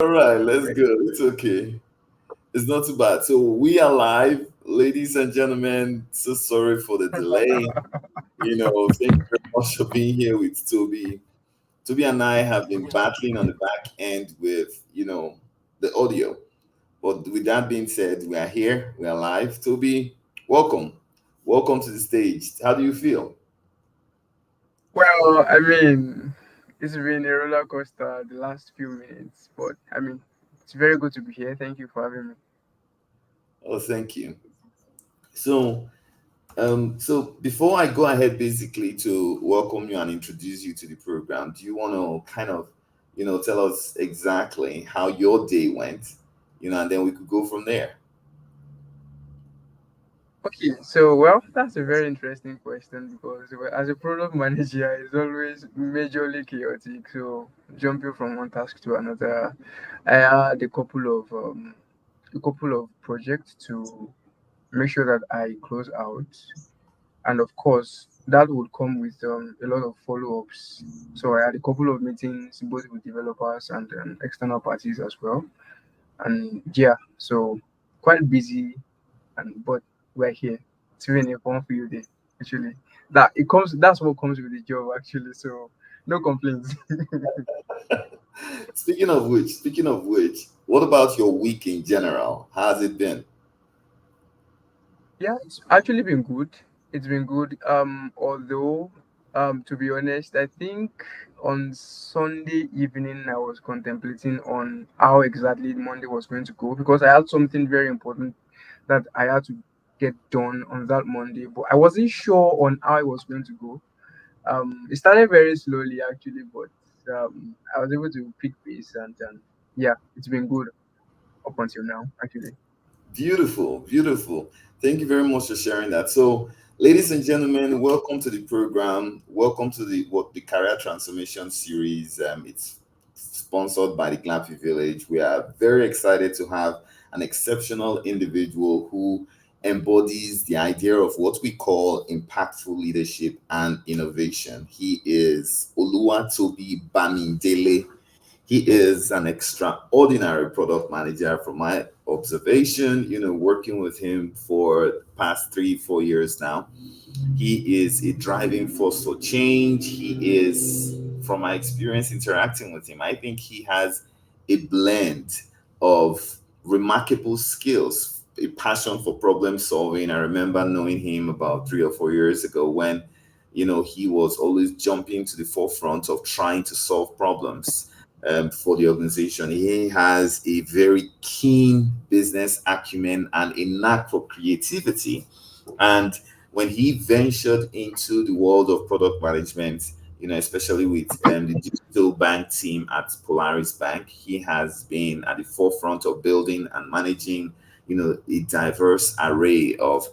All right, let's go. It's okay. It's not too bad. So we are live, ladies and gentlemen. So sorry for the delay. Thank you very much for being here with Toby. Toby and I have been battling on the back end with, the audio. But with that being said, we are here. We are live. Toby, welcome. Welcome to the stage. How do you feel? Well, I mean, it's been a roller coaster the last few minutes, but I mean, it's very good to be here. Thank you for having me. Oh, thank you. So, so before I go ahead basically to welcome you and introduce you to the program, do you want to kind of, tell us exactly how your day went, and then we could go from there. Okay, so well, that's a very interesting question because as a product manager, it's always majorly chaotic. So jumping from one task to another, I had a couple of projects to make sure that I close out, and of course that would come with a lot of follow-ups. So I had a couple of meetings both with developers and external parties as well, and yeah, so quite busy, and but we're here. It's really a fun field day, actually. That's what comes with the job, actually, so no complaints. Speaking of which, what about your week in general? How's it been? Yeah, it's actually been good. It's been good. Although, to be honest, I think on Sunday evening I was contemplating on how exactly Monday was going to go because I had something very important that I had to get done on that Monday, but I wasn't sure on how it was going to go. It started very slowly actually, but I was able to pick pace and yeah, it's been good up until now actually. Beautiful, beautiful. Thank you very much for sharing that. So, ladies and gentlemen, welcome to the program. Welcome to the Career Transformation Series. It's sponsored by the Glampy Village. We are very excited to have an exceptional individual who embodies the idea of what we call impactful leadership and innovation. He is Oluwatobi Bamidele. He is an extraordinary product manager from my observation, working with him for the past 3, 4 years now. He is a driving force for change. He is, from my experience interacting with him, I think he has a blend of remarkable skills, a passion for problem solving. I remember knowing him about 3 or 4 years ago when, he was always jumping to the forefront of trying to solve problems for the organization. He has a very keen business acumen and a knack for creativity. And when he ventured into the world of product management, especially with the digital bank team at Polaris Bank, he has been at the forefront of building and managing, a diverse array of,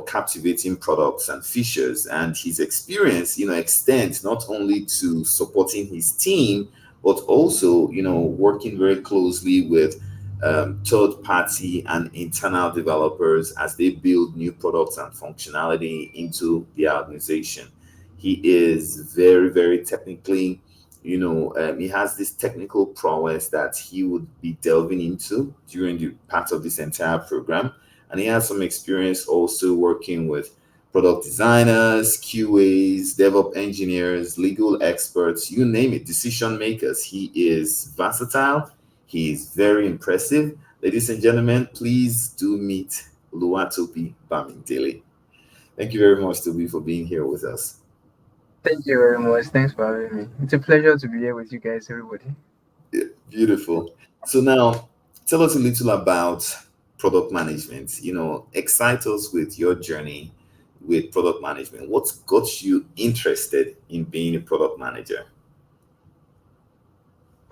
captivating products and features. And his experience, extends not only to supporting his team, but also, working very closely with third party and internal developers as they build new products and functionality into the organization. He is very, very technically, he has this technical prowess that he would be delving into during the part of this entire program. And he has some experience also working with product designers, QAs, DevOps engineers, legal experts, you name it, decision makers. He is versatile. He is very impressive. Ladies and gentlemen, please do meet Oluwatobi Bamidele. Thank you very much, Toby, for being here with us. Thank you very much. Thanks for having me. It's a pleasure to be here with you guys, everybody. Yeah, beautiful. So now, tell us a little about product management. Excite us with your journey with product management. What's got you interested in being a product manager?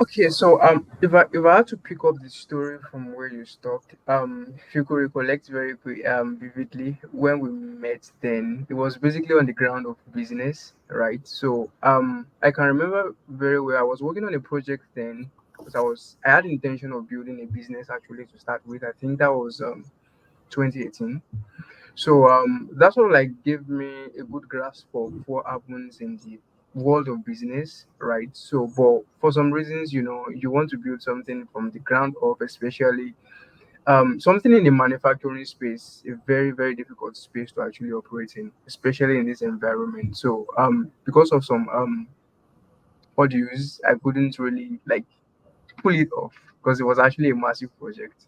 Okay, so if I had to pick up the story from where you stopped, if you could recollect very quick, vividly when we met, then it was basically on the ground of business, right? So I can remember very well. I was working on a project then because I had the intention of building a business actually to start with. I think that was 2018. So that sort of like gave me a good grasp of what happens in the world of business, right? So, but for some reasons, you want to build something from the ground up, especially something in the manufacturing space, a very, very difficult space to actually operate in, especially in this environment. So, because of some audios, I couldn't really like pull it off because it was actually a massive project.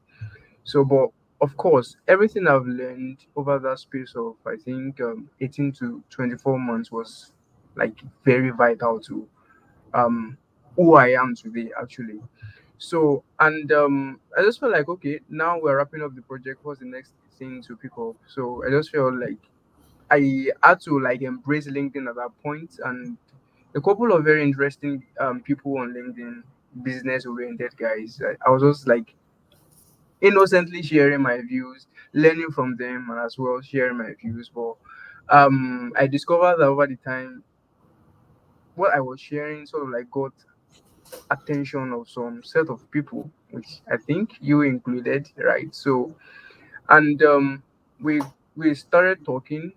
So, but of course, everything I've learned over that space of I think 18 to 24 months was like very vital to um who I am today actually. So and I just felt like okay, now we're wrapping up the project. What's the next thing to pick up? So I just felt like I had to like embrace LinkedIn at that point, and a couple of very interesting people on LinkedIn, business oriented guys. I was just like innocently sharing my views, learning from them, and as well sharing my views. But I discovered that over the time, what I was sharing sort of like got attention of some set of people, which I think you included, right? So, and we we started talking.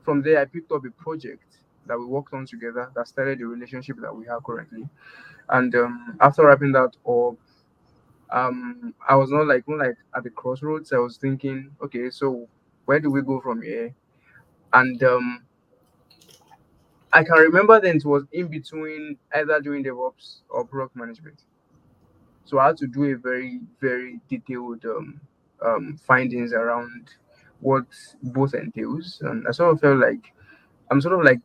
From there, I picked up a project that we worked on together that started the relationship that we have currently. And after wrapping that up, I was not like at the crossroads. I was thinking, okay, so where do we go from here? And I can remember then it was in between either doing DevOps or product management. So I had to do a very, very detailed findings around what both entails. And I sort of felt like I'm sort of like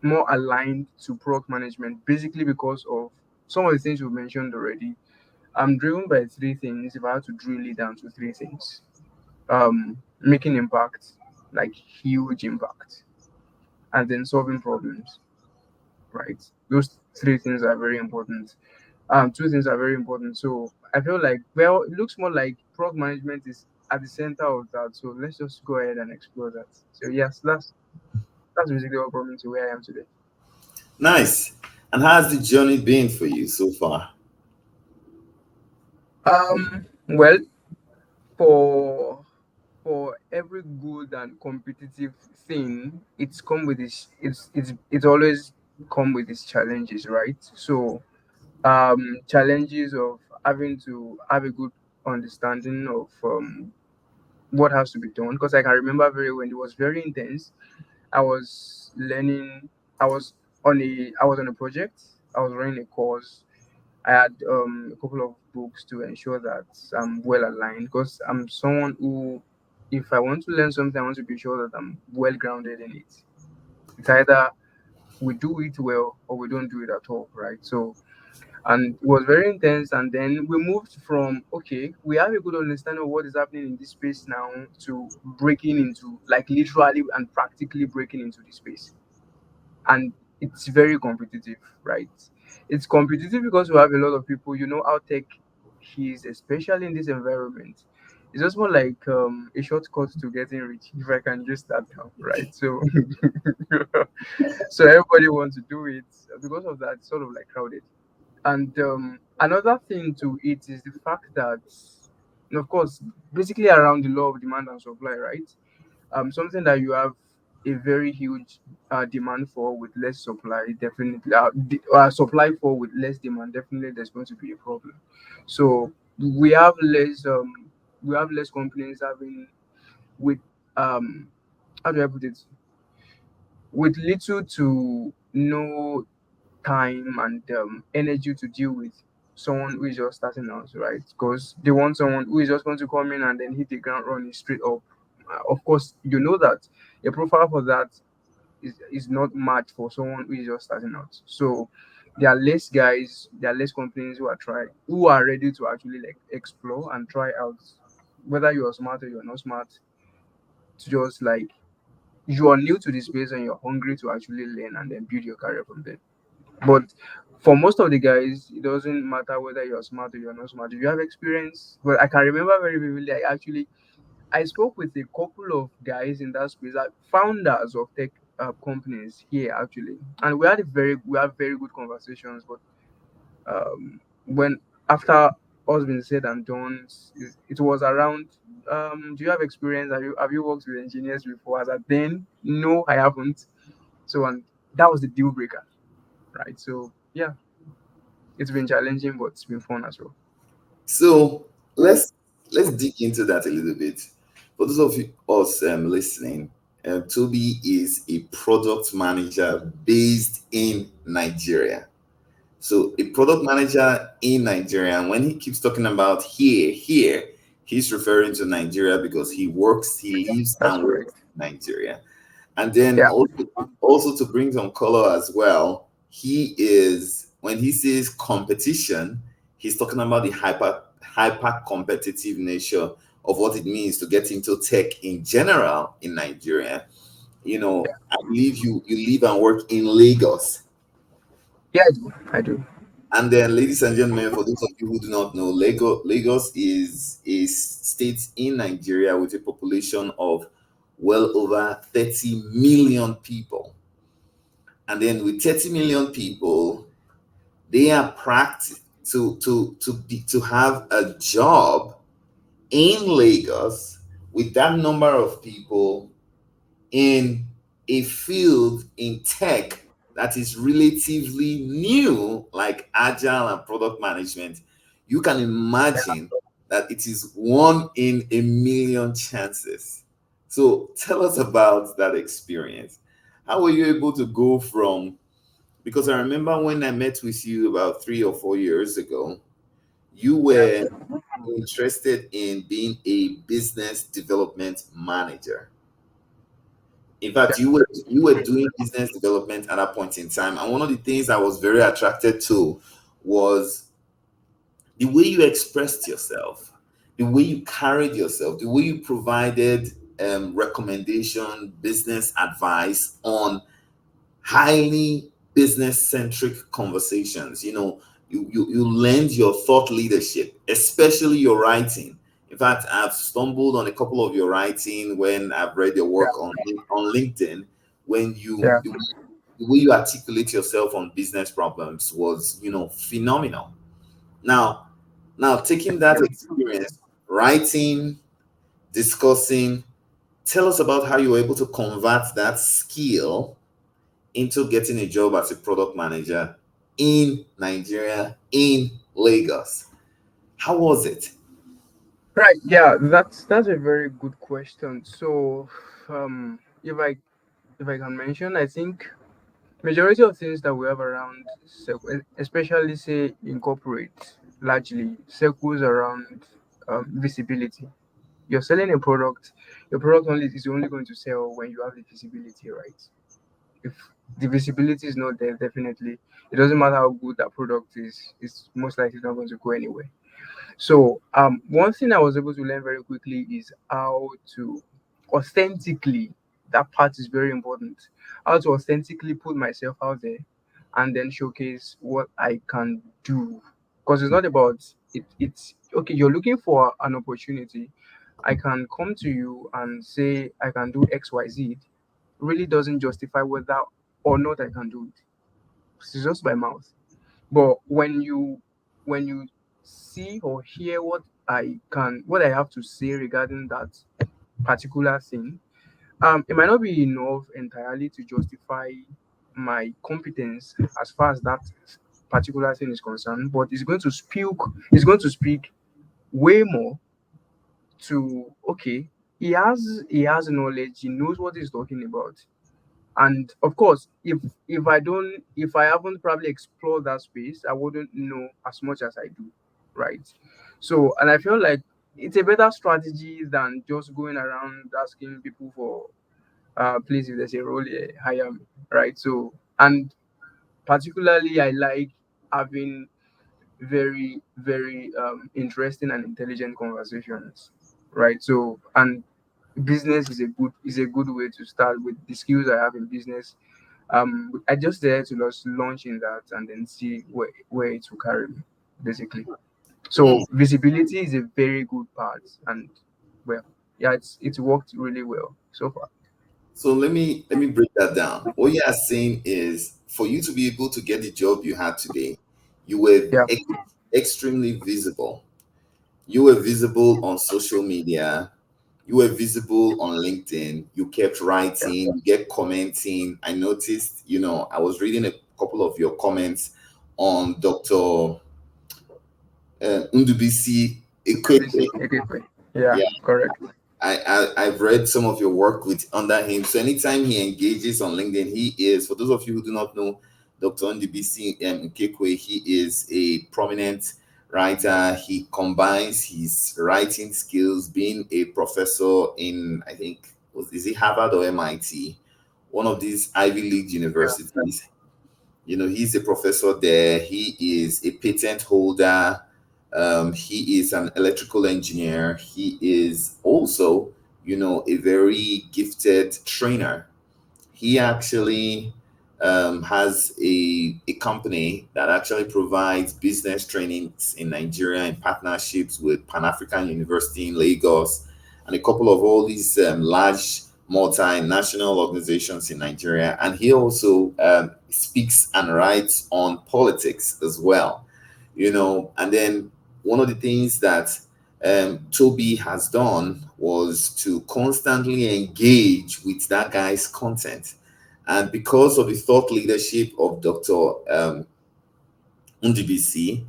more aligned to product management, basically because of some of the things you mentioned already. I'm driven by three things. If I had to drill it down to three things, making impact, like huge impact, and then solving problems, right? Those three things are very important. Two things are very important. So I feel like, well, it looks more like product management is at the center of that. So let's just go ahead and explore that. So yes, that's basically what brought me to where I am today. Nice. And how's the journey been for you so far? Well, for every good and competitive thing, it's always come with its challenges, right? So challenges of having to have a good understanding of what has to be done, because I can remember very when it was very intense. I was learning. I was on a project. I was running a course. I had a couple of books to ensure that I'm well aligned, because I'm someone who, if I want to learn something, I want to be sure that I'm well grounded in it. It's either we do it well or we don't do it at all, right? So, and it was very intense. And then we moved from okay, we have a good understanding of what is happening in this space now to breaking into like literally and practically breaking into the space. And it's very competitive, right? It's competitive because we have a lot of people, how tech is, especially in this environment. It's just more like a shortcut to getting rich, if I can use that term, right? So, so everybody wants to do it. Because of that, it's sort of like crowded. And another thing to it is the fact that, and of course, basically around the law of demand and supply, right? Something that you have a very huge demand for with less supply, definitely supply for with less demand, definitely there's going to be a problem. So we have less companies having with um how do I put it, with little to no time and energy to deal with someone who is just starting out, right? Because they want someone who is just going to come in and then hit the ground running straight up. Of course, you know that a profile for that is not matched for someone who is just starting out. So there are less guys, there are less companies who are ready to actually like explore and try out whether you're smart or you're not smart, to just like you are new to this space and you're hungry to actually learn and then build your career from there. But for most of the guys, it doesn't matter whether you're smart or you're not smart. If you have experience, but I can remember very vividly. I spoke with a couple of guys in that space, founders of tech companies here actually, and we had very good conversations. But when after all been said and done, it was around. Do you have experience? Have you worked with engineers before? As at then, no, I haven't. So and that was the deal breaker, right? So yeah, it's been challenging, but it's been fun as well. So let's dig into that a little bit. For those of us listening, Toby is a product manager based in Nigeria. So a product manager in Nigeria, and when he keeps talking about here, he's referring to Nigeria because he lives That's and correct. works in Nigeria. And then Yeah, also to bring some color as well, he is when he says competition, he's talking about the hyper competitive nature of what it means to get into tech in general in Nigeria. yeah, I believe you live and work in Lagos. yeah. I do. I do. And then, ladies and gentlemen, for those of you who do not know, Lagos is a state in Nigeria with a population of well over 30 million people. And then with 30 million people, they are practice to have a job in Lagos with that number of people in a field in tech that is relatively new, like agile and product management. You can imagine that it is one in a million chances. So tell us about that experience. How were you able to go from, because I remember when I met with you about 3 or 4 years ago, you Yeah, were interested in being a business development manager. In fact, yeah. you were doing business development at that point in time, and one of the things I was very attracted to was the way you expressed yourself, the way you carried yourself, the way you provided recommendation, business advice on highly business centric conversations. You lend your thought leadership, especially your writing. In fact, I've stumbled on a couple of your writing when I've read your work on LinkedIn. When Yeah. the way you articulate yourself on business problems was, phenomenal. Now, taking Thank that you. experience, writing, discussing, tell us about how you were able to convert that skill into getting a job as a product manager in Nigeria, in Lagos. How was it? Right. Yeah, that's a very good question. So, if I can mention, I think majority of things that we have around, especially say in corporate, largely circles around visibility. You're selling a product. Your product only is only going to sell when you have the visibility, right? If the visibility is not there, definitely it doesn't matter how good that product is. It's most likely not going to go anywhere. So, one thing I was able to learn very quickly is how to authentically, that part is very important, how to authentically put myself out there and then showcase what I can do. Because it's not about it, it's okay, you're looking for an opportunity. I can come to you and say I can do XYZ, really doesn't justify whether or not I can do it. It's just by mouth. But when you see or hear what I have to say regarding that particular thing, it might not be enough entirely to justify my competence as far as that particular thing is concerned, but it's going to speak way more to, okay, he has knowledge, he knows what he's talking about. And of course, if I haven't probably explored that space, I wouldn't know as much as I do, right? So, and I feel like it's a better strategy than just going around asking people for please, if there's a role here, hire me, right? So, and particularly I like having very very interesting and intelligent conversations, right? So, and business is a good way to start with the skills I have in business. I just there to just launch in that and then see where it will carry me, basically. Hmm. So visibility is a very good part, and well, yeah, it's worked really well so far. So let me break that down. What you are saying is for you to be able to get the job you had today, you were Yeah, extremely visible. You were visible on social media. You were visible on LinkedIn. You kept Yeah. writing, you get commenting. I noticed, I was reading a couple of your comments on Dr. Ndubisi BBC Ekwekwe. equipment. Yeah, Yeah, correct. I've read some of your work with under him. So anytime he engages on LinkedIn, he is, for those of you who do not know Dr. Ndubisi Nkekwe, he is a prominent writer. He combines his writing skills, being a professor in, I think, is it Harvard or MIT? One of these Ivy League Yeah. universities. He's a professor there. He is a patent holder. He is an electrical engineer. He is also, a very gifted trainer. He actually has a company that actually provides business trainings in Nigeria in partnerships with Pan African University in Lagos and a couple of all these large multinational organizations in Nigeria. And he also speaks and writes on politics as well, And then one of the things that Toby has done was to constantly engage with that guy's content. And because of the thought leadership of Dr. Ndibisi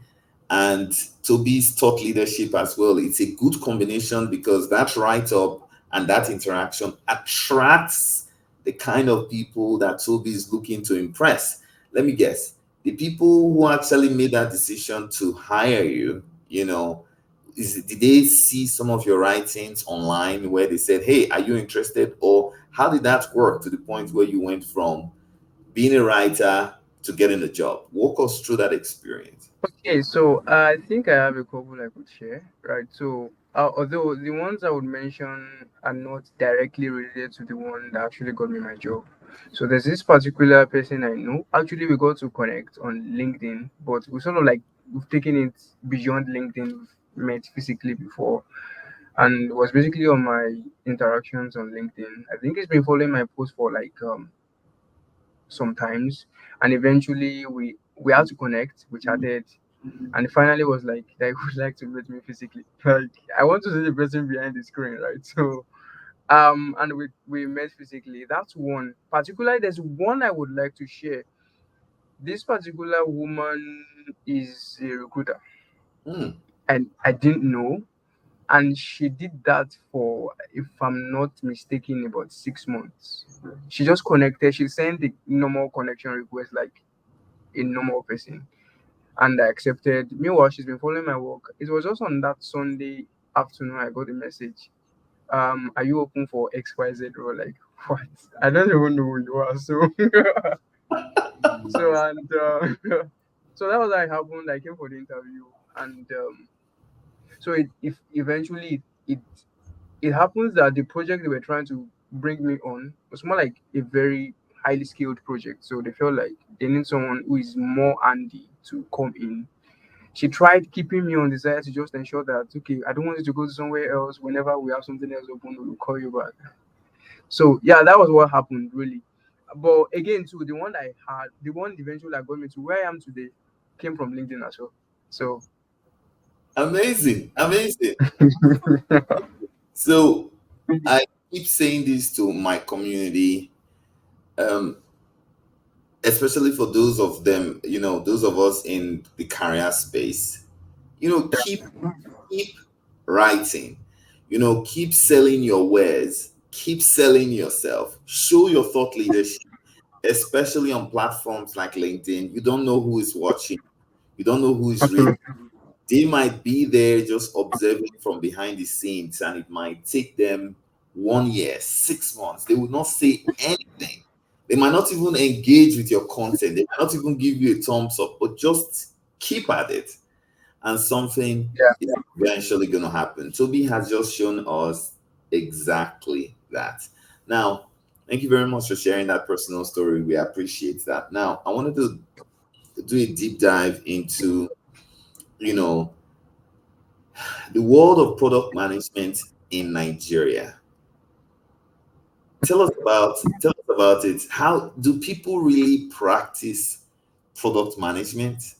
and Toby's thought leadership as well, it's a good combination because that write up and that interaction attracts the kind of people that Toby is looking to impress. Let me guess, the people who actually made that decision to hire you, did they see some of your writings online where they said, "Hey, are you interested?" Or how did that work to the point where you went from being a writer to getting a job? Walk us through that experience. Okay, so I think I have a couple I could share, right? So, although the ones I would mention are not directly related to the one that actually got me my job. So, there's this particular person I know. Actually, we got to connect on LinkedIn, but we sort of like we've taken it beyond LinkedIn. We've met physically before, and it was basically on my interactions on LinkedIn. I think he's been following my post for like sometimes, and eventually we had to connect. We chatted, and finally was like that he would like to meet me physically. Like I want to see the person behind the screen, right? So and we met physically. That's one. Particularly there's one I would like to share. This particular woman is a recruiter Hmm. and I didn't know. And she did that for, if I'm not mistaken, about 6 months. She just connected, she sent the normal connection request like a normal person, and I accepted. Meanwhile, she's been following my work. It was just on that Sunday afternoon I got a message. Are you open for XYZ role? Like what? I don't even know who you are. So so and so that was how it happened. I came for the interview, and so if eventually it happens that the project they were trying to bring me on was more like a very highly skilled project. So they felt like they need someone who is more handy to come in. She tried keeping me on the side to just ensure that okay, I don't want you to go to somewhere else. Whenever we have something else open, we'll call you back. So yeah, that was what happened really. But again, too, the one I had, the one eventually that got me to where I am today, came from LinkedIn as well. So Amazing. Amazing. So I keep saying this to my community, um, especially for those of them, those of us in the career space, keep writing, keep selling your wares, keep selling yourself, show your thought leadership, especially on platforms like LinkedIn. You don't know who is watching, you don't know who is reading. absolutely, They might be there just observing from behind the scenes, and it might take them 1 year, 6 months. They will not say anything. They might not even engage with your content. They might not even give you a thumbs up, but just keep at it, and something yeah. is eventually going to happen. Toby has just shown us exactly that. Now, thank you very much for sharing that personal story. We appreciate that. Now, I wanted to do a deep dive into, you know, the world of product management in Nigeria. Tell us about it. How do people really practice product management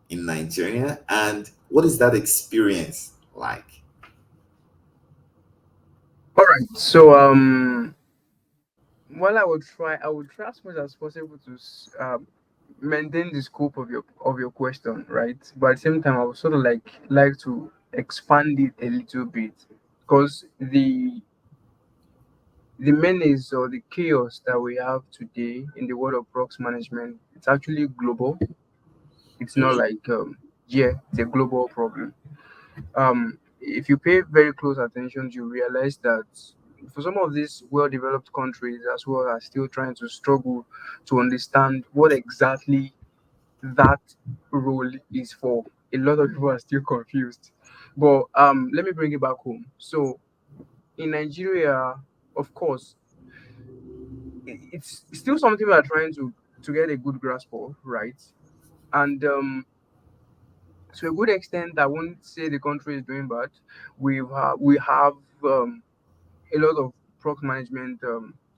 in Nigeria, and what is that experience like? All So well, I would try as much as possible to maintain the scope of your question, right? But at the same time, I would sort of like to expand it a little bit, because the menace or the chaos that we have today in the world of prox management, it's actually global. It's not like yeah, it's a global problem. If you pay very close attention, you realize that for some of these well-developed countries as well are still trying to struggle to understand what exactly that role is for. A lot of people are still confused. But let me bring it back home. So in Nigeria, of course, it's still something we are trying to get a good grasp of, right? And to a good extent, I won't say the country is doing bad. We have um, a lot of proc management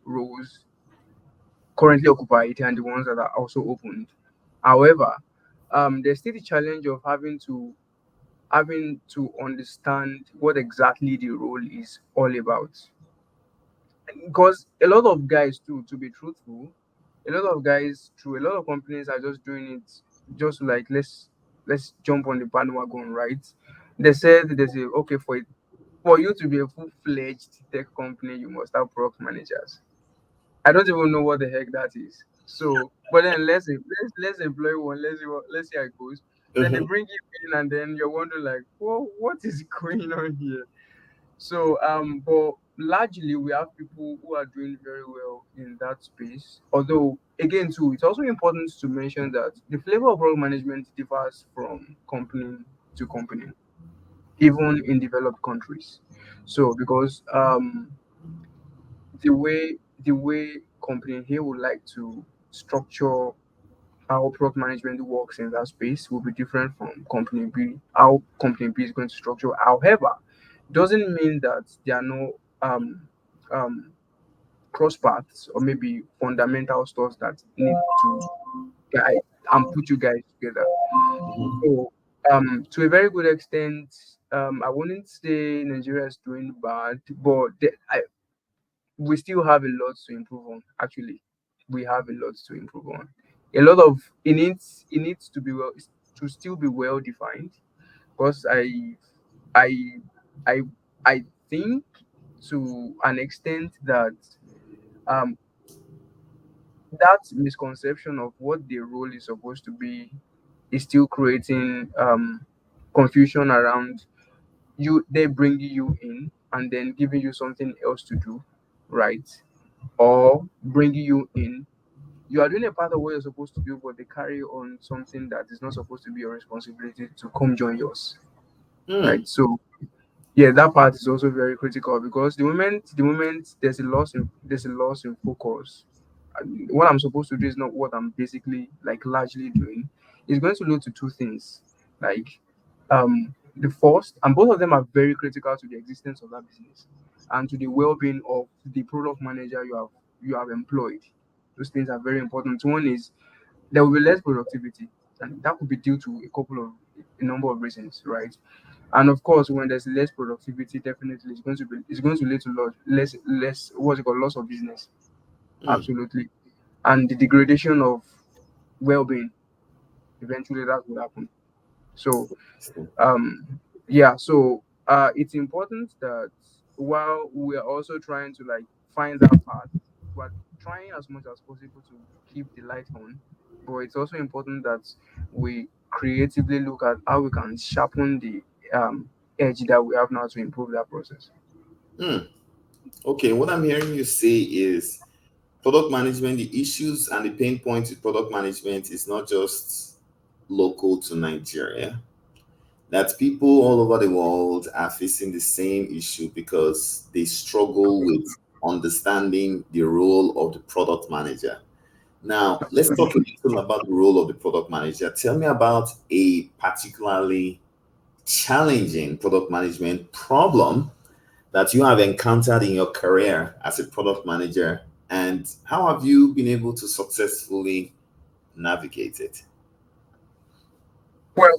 roles currently occupied and the ones that are also opened. However, there's still the challenge of having to understand what exactly the role is all about. Because a lot of guys too, to be truthful, a lot of guys through a lot of companies are just doing it just like let's jump on the bandwagon, right? They say okay, for you to be a full-fledged tech company, you must have product managers. I don't even know what the heck that is. So, but then let's employ one. Let's see how it goes. Then they Mhm. bring you in, and then you're wondering like, well, what is going on here? So, but largely we have people who are doing very well in that space. Although, again, too, it's also important to mention that the flavor of product management differs from company to company, even in developed countries. So, because the way company here would like to structure how product management works in that space will be different from company B. How company B is going to structure. However, doesn't mean that there are no um um cross paths or maybe fundamental stuff that need to guide and put you guys together. So to a very good extent, I wouldn't say Nigeria is doing bad, but we still have a lot to improve on. Actually, we have a lot to improve on. A lot of it needs to be to still be well defined, because I I I think to an extent that um that misconception of what the role is supposed to be is still creating confusion around you. They bring you in and then giving you something else to do, right? Or bringing you in, you are doing a part of what you're supposed to do, but they carry on something that is not supposed to be your responsibility to come join yours, Mm. right? So yeah, that part is also very critical, because the moment there's a loss in focus, and what I'm supposed to do is not what I'm basically like largely doing. It's going to lead to two things, like the first, and both of them are very critical to the existence of that business and to the well-being of the product manager you have employed. Those things are very important. One is there will be less productivity, and that could be due to a number of reasons, right? And of course, when there's less productivity, definitely it's going to lead to less what's it called, loss of business. Mm. Absolutely. And the degradation of well-being, eventually that will happen. So yeah, so it's important that while we are also trying to like find that path, we're trying as much as possible to keep the light on. But it's also important that we creatively look at how we can sharpen the edge that we have now to improve that process. Mm. Okay, what I'm hearing you say is product management, the issues and the pain points with product management is not just local to Nigeria, that people all over the world are facing the same issue because they struggle with understanding the role of the product manager. Now, let's talk a little about the role of the product manager. Tell me about a particularly challenging product management problem that you have encountered in your career as a product manager, and how have you been able to successfully navigate it? Well,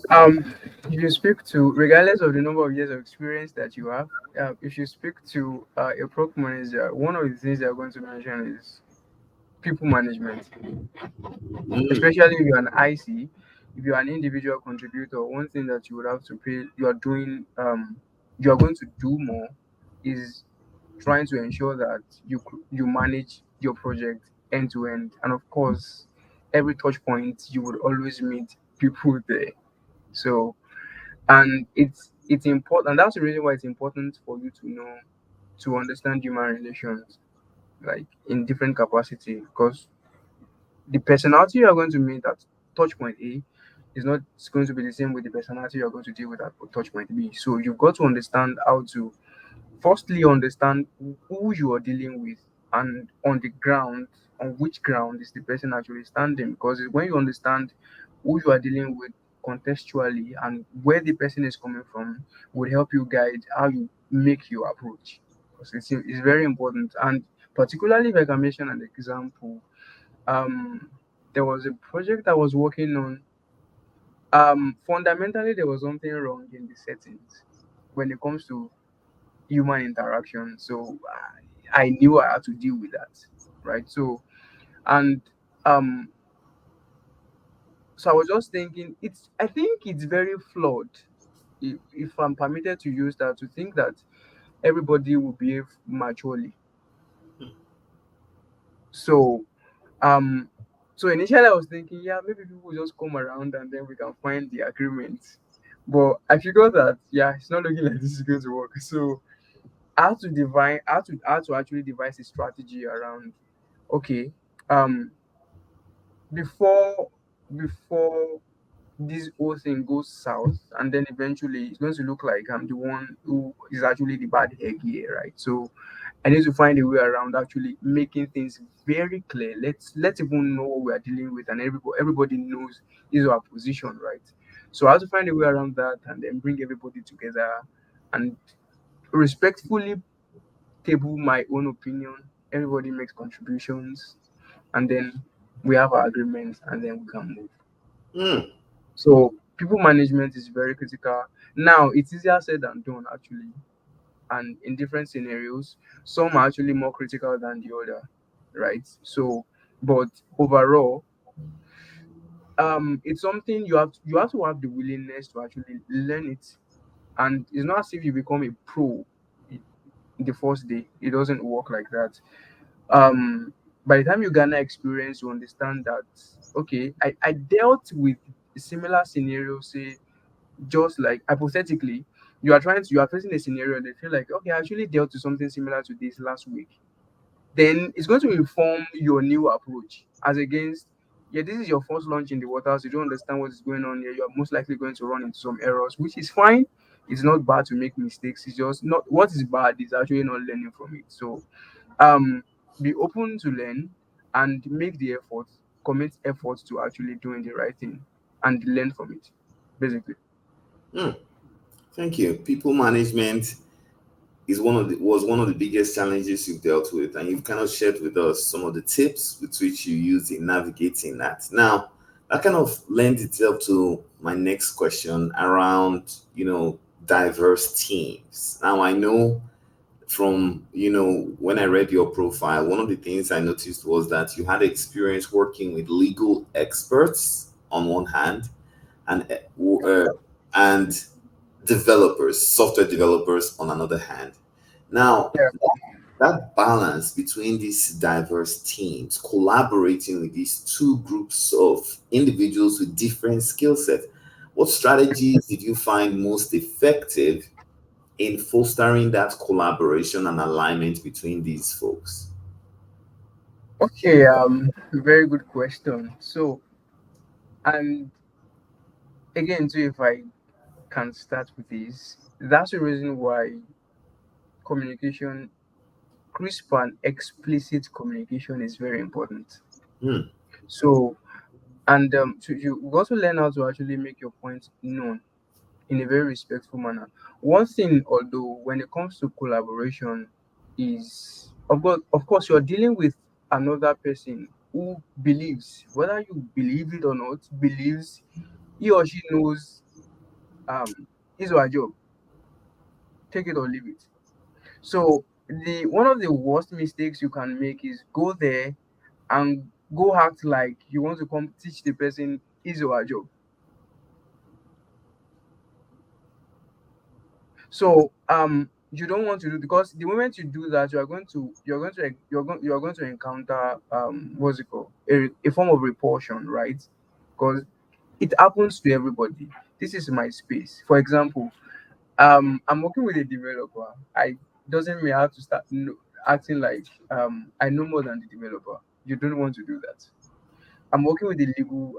if you speak to, regardless of the number of years of experience that you have, if you speak to a product manager, one of the things they're going to mention is people management, Mm, especially if you're an IC, if you're an individual contributor. One thing that you would have to pay, you are going to do more is trying to ensure that you manage your project end to end, and of course, every touch point you would always meet people there. So, and it's important, and that's the reason why it's important for you to know, to understand human relations, like in different capacity, because the personality you are going to meet at touch point A is not going to be the same with the personality you're going to deal with at touch point B. So you've got to understand how to firstly understand who you are dealing with, and on the ground, on which ground is the person actually standing, because it's when you understand who you are dealing with contextually and where the person is coming from, would help you guide how you make your approach, because it's very important. And particularly if I can mention an example, um there was a project I was working on. Fundamentally there was something wrong in the settings when it comes to human interaction. So I knew I had to deal with that, right? So, and um so I was just thinking, I think it's very flawed, if I'm permitted to use that, to think that everybody will behave maturely. So um so initially I was thinking, yeah, maybe people just come around and then we can find the agreement. But I figured that, yeah, it's not looking like this is going to work. So I had to actually devise a strategy around, okay, um before before this whole thing goes south, and then eventually it's going to look like I'm the one who is actually the bad egg here, right? So I need to find a way around actually making things very clear. Let's even know what we are dealing with, and everybody knows is our position, right? So I have to find a way around that, and then bring everybody together and respectfully table my own opinion. Everybody makes contributions, and then we have our agreements, and then we can move. mm, So people management is very critical. Now it's easier said than done actually, and in different scenarios, some are actually more critical than the other, right? So, but overall, it's something you have to have the willingness to actually learn it, and it's not as if you become a pro i- the first day. It doesn't work like that. By the time you garner experience, you understand that, okay, I dealt with a similar scenario, say, just like hypothetically, you are facing a scenario and they feel like, okay, I actually dealt with something similar to this last week. Then it's going to inform your new approach, as against, yeah, this is your first launch in the waters, you don't understand what is going on here, you're most likely going to run into some errors, which is fine. It's not bad to make mistakes, it's just not, what is bad is actually not learning from it. So um be open to learn, and make the effort, commit effort to actually doing the right thing, and learn from it, basically. mm. Thank you. People management is one of the biggest challenges you've dealt with, and you've kind of shared with us some of the tips with which you use in navigating that. Now, that kind of lends itself to my next question around, diverse teams. Now, I know from, when I read your profile, one of the things I noticed was that you had experience working with legal experts on one hand, and and developers, software developers on another hand. Now, Yeah. that balance between these diverse teams, collaborating with these two groups of individuals with different skill sets, what strategies did you find most effective in fostering that collaboration and alignment between these folks? Okay, very good question. So, and again, too, if I can start with this, that's the reason why communication, crisp and explicit communication, is very important. Hmm. So, and so you got to learn how to actually make your point known in a very respectful manner. One thing, although, when it comes to collaboration, is of course you're dealing with another person who believes, whether you believe it or not, believes he or she knows his or her job, take it or leave it. So the one of the worst mistakes you can make is go there and go act like you want to come teach the person his or her job. So you don't want to do, because the moment you do that, you are going to encounter what's it called, a form of repulsion, right? Because it happens to everybody. This is my space. For example, I'm working with a developer. I doesn't mean I have to start acting like I know more than the developer. You don't want to do that. I'm working with the legal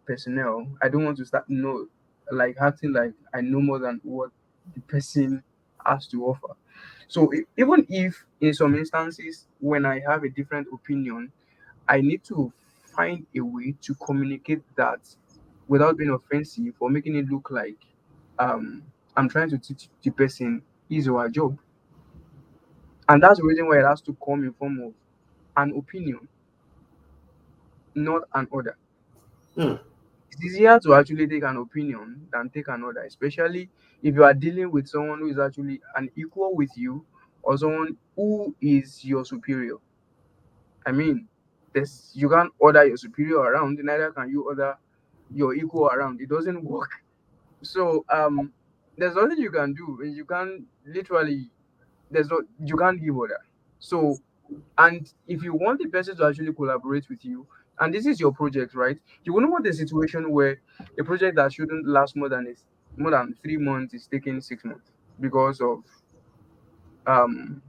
personnel. I don't want to start like acting like I know more than what the person has to offer. So even if in some instances when I have a different opinion, I need to find a way to communicate that without being offensive or making it look like um, I'm trying to teach the person his or her job. And that's the reason why it has to come in form of an opinion, not an order. Hmm. It's easier to actually take an opinion than take an order, especially if you are dealing with someone who is actually an equal with you or someone who is your superior. I mean, you can't order your superior around, neither can you order your equal around. It doesn't work. So there's nothing you can do. You can literally you can't give order. So, and if you want the person to actually collaborate with you, and this is your project, right? You wouldn't want a situation where a project that shouldn't last more than 3 months is taking 6 months because of um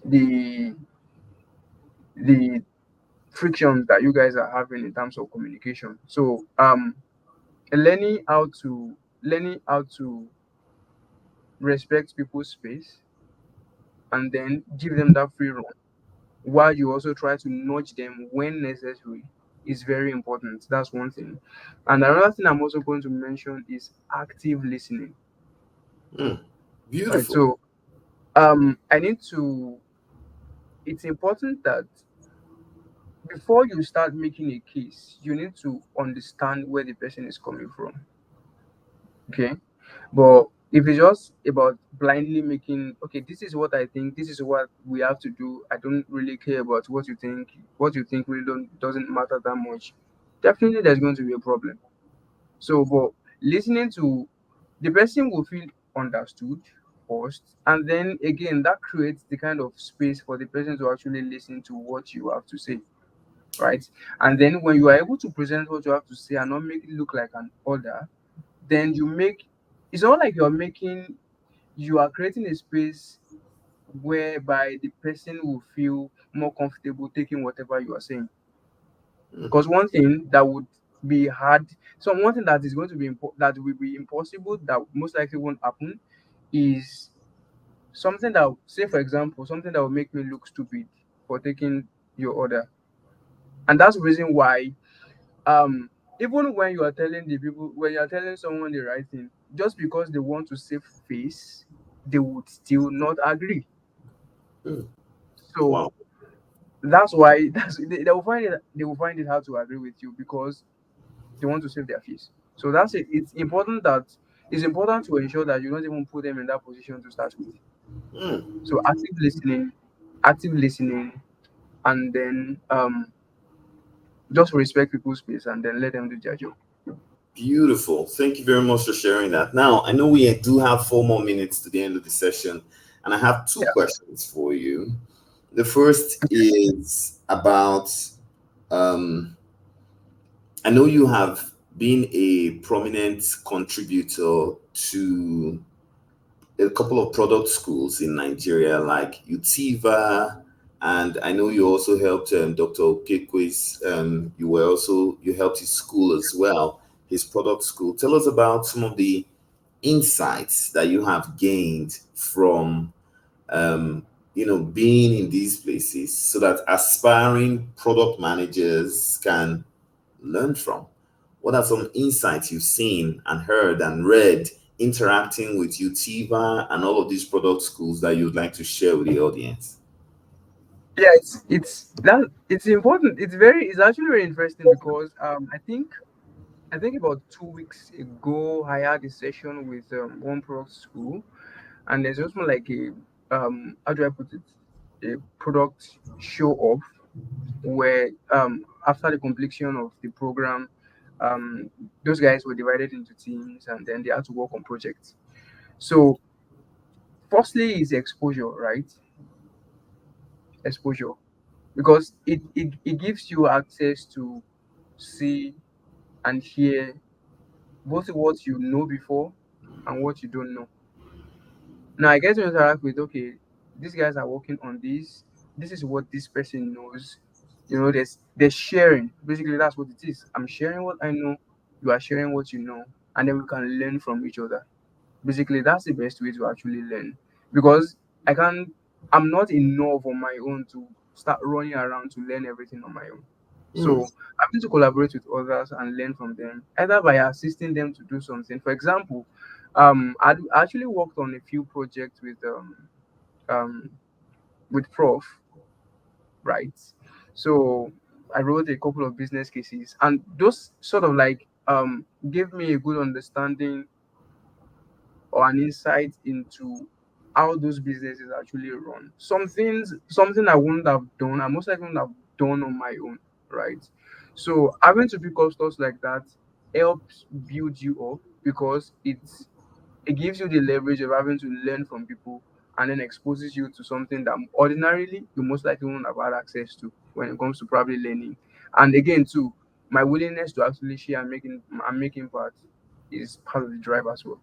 the the frictions that you guys are having in terms of communication. So learning how to respect people's space and then give them that free run while you also try to nudge them when necessary is very important. That's one thing. And another thing I'm also going to mention is active listening. Hmm. Right. Beautiful. So I need to it's important that before you start making a case, you need to understand where the person is coming from. Okay. But if it's just about blindly making, okay, this is what I think, this is what we have to do. I don't really care about what you think. What you think really doesn't matter that much. Definitely, there's going to be a problem. So, but listening to the person will feel understood first, and then again, that creates the kind of space for the person to actually listen to what you have to say, right? And then when you are able to present what you have to say and not make it look like an order, then it's not like you are creating a space whereby the person will feel more comfortable taking whatever you are saying. Hmm. Because one thing that would be hard, so one thing that is going to be that will be impossible, that most likely won't happen, is something that, say for example, something that will make me look stupid for taking your order. And that's the reason why um even when you are telling someone the right thing, just because they want to save face, they would still not agree. Hmm. So Wow. that's why they will find it hard to agree with you because they want to save their face. So that's it. It's important to ensure that you don't even put them in that position to start with. Hmm. So active listening, and then just respect people's space and then let them do their job. Beautiful. Thank you very much for sharing that. Now, I know we do have 4 more minutes to the end of the session, and I have two Yeah. questions for you. The first is about I know you have been a prominent contributor to a couple of product schools in Nigeria, like Utiva, and I know you also helped Dr. Okekwe's. You helped his school as well, his product school. Tell us about some of the insights that you have gained from being in these places, so that aspiring product managers can learn from. What are some insights you've seen and heard and read interacting with Utiva and all of these product schools that you'd like to share with the audience? Yeah, it's important. It's actually very interesting because I think I think about 2 weeks ago, I had a session with one product school, and there's also like a how do I put it, a product show off where after the completion of the program, those guys were divided into teams and then they had to work on projects. So firstly is exposure, right? Exposure, because it gives you access to see and hear both what you know before and what you don't know. Now I get to interact with, okay, these guys are working on this. This is what this person knows. You know, there's sharing. Basically, that's what it is. I'm sharing what I know. You are sharing what you know, and then we can learn from each other. Basically, that's the best way to actually learn, because I can't. I'm not enough on my own to start running around to learn everything on my own. Hmm. So I'm going to collaborate with others and learn from them, either by assisting them to do something. For example, I actually worked on a few projects um with Prof, right? So I wrote a couple of business cases, and those sort of like gave me a good understanding or an insight into how those businesses actually run. Some things, something I wouldn't have done, I most likely wouldn't have done on my own, right? So having to pick up stuff like that helps build you up, because it gives you the leverage of having to learn from people, and then exposes you to something that ordinarily you most likely wouldn't have had access to when it comes to probably learning. And again, too, my willingness to actually share and making part is part of the drive as well.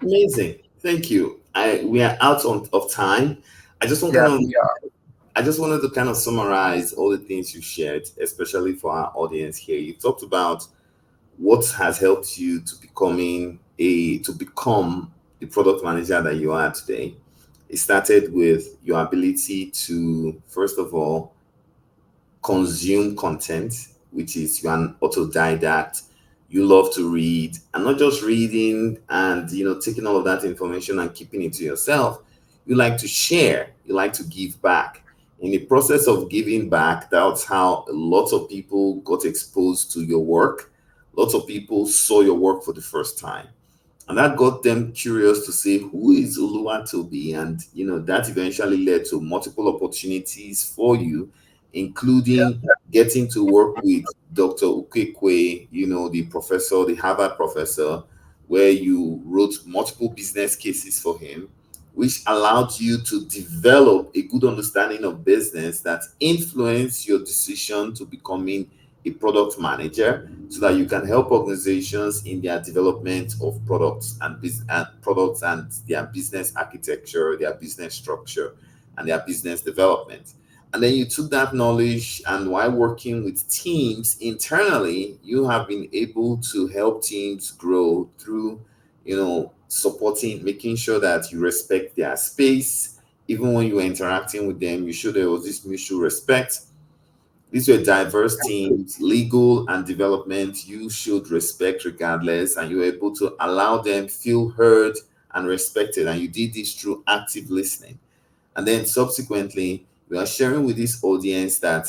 Amazing. Thank you. We are out of time. I just want kind Yeah, of we are. I just wanted to kind of summarize all the things you shared, especially for our audience here. You talked about what has helped you to become the product manager that you are today. It started with your ability to, first of all, consume content, which is you're an autodidact. You love to read, and not just reading and taking all of that information and keeping it to yourself. You like to share. You like to give back. In the process of giving back, that's how lots of people got exposed to your work. Lots of people saw your work for the first time, and that got them curious to say, who is Oluwatobi? And that eventually led to multiple opportunities for you, including getting to work with Dr. Ukekwe, the professor, the Harvard professor, where you wrote multiple business cases for him, which allowed you to develop a good understanding of business that influenced your decision to becoming a product manager, so that you can help organizations in their development of products and their business architecture, their business structure, and their business development. And then you took that knowledge, and while working with teams internally, you have been able to help teams grow through, supporting, making sure that you respect their space. Even when you are interacting with them, you show there was this mutual respect. These were diverse teams, legal and development. You should respect regardless, and you were able to allow them feel heard and respected. And you did this through active listening. And then subsequently, we are sharing with this audience that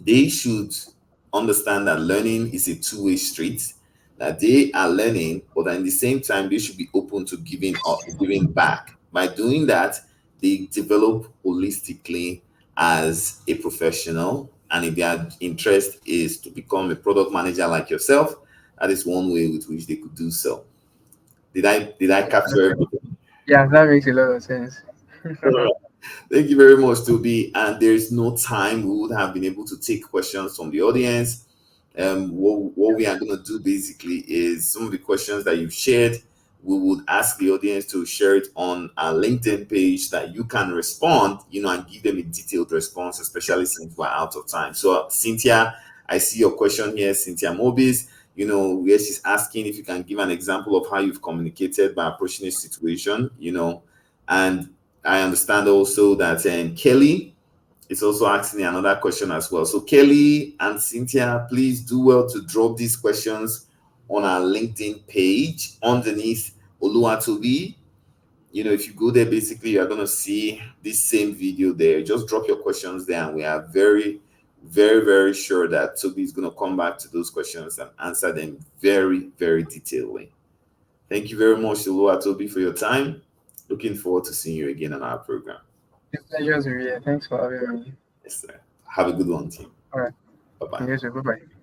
they should understand that learning is a two-way street, that they are learning, but at the same time they should be open to giving up, giving back. By doing that, they develop holistically as a professional, and if their interest is to become a product manager like yourself, that is one way with which they could do so. Did I capture everything? Yeah, that makes a lot of sense. Thank you very much, Toby. And there is no time we would have been able to take questions from the audience. What we are going to do basically is some of the questions that you've shared, we would ask the audience to share it on our LinkedIn page that you can respond, and give them a detailed response, especially since we're out of time. So, Cynthia, I see your question here, Cynthia Mobis, where she's asking if you can give an example of how you've communicated by approaching a situation, and I understand also that Kelly is also asking another question as well. So Kelly and Cynthia, please do well to drop these questions on our LinkedIn page underneath Oluwatobi. If you go there, basically you're gonna see this same video there. Just drop your questions there, and we are very very, very sure that Toby is going to come back to those questions and answer them very, very detailedly. Thank you very much, Oluwatobi, for your time. Looking forward to seeing you again on our program. The pleasure is real. Thanks for having me. Yes, sir. Have a good one, team. All right. Bye bye. Yes, sir. Bye bye.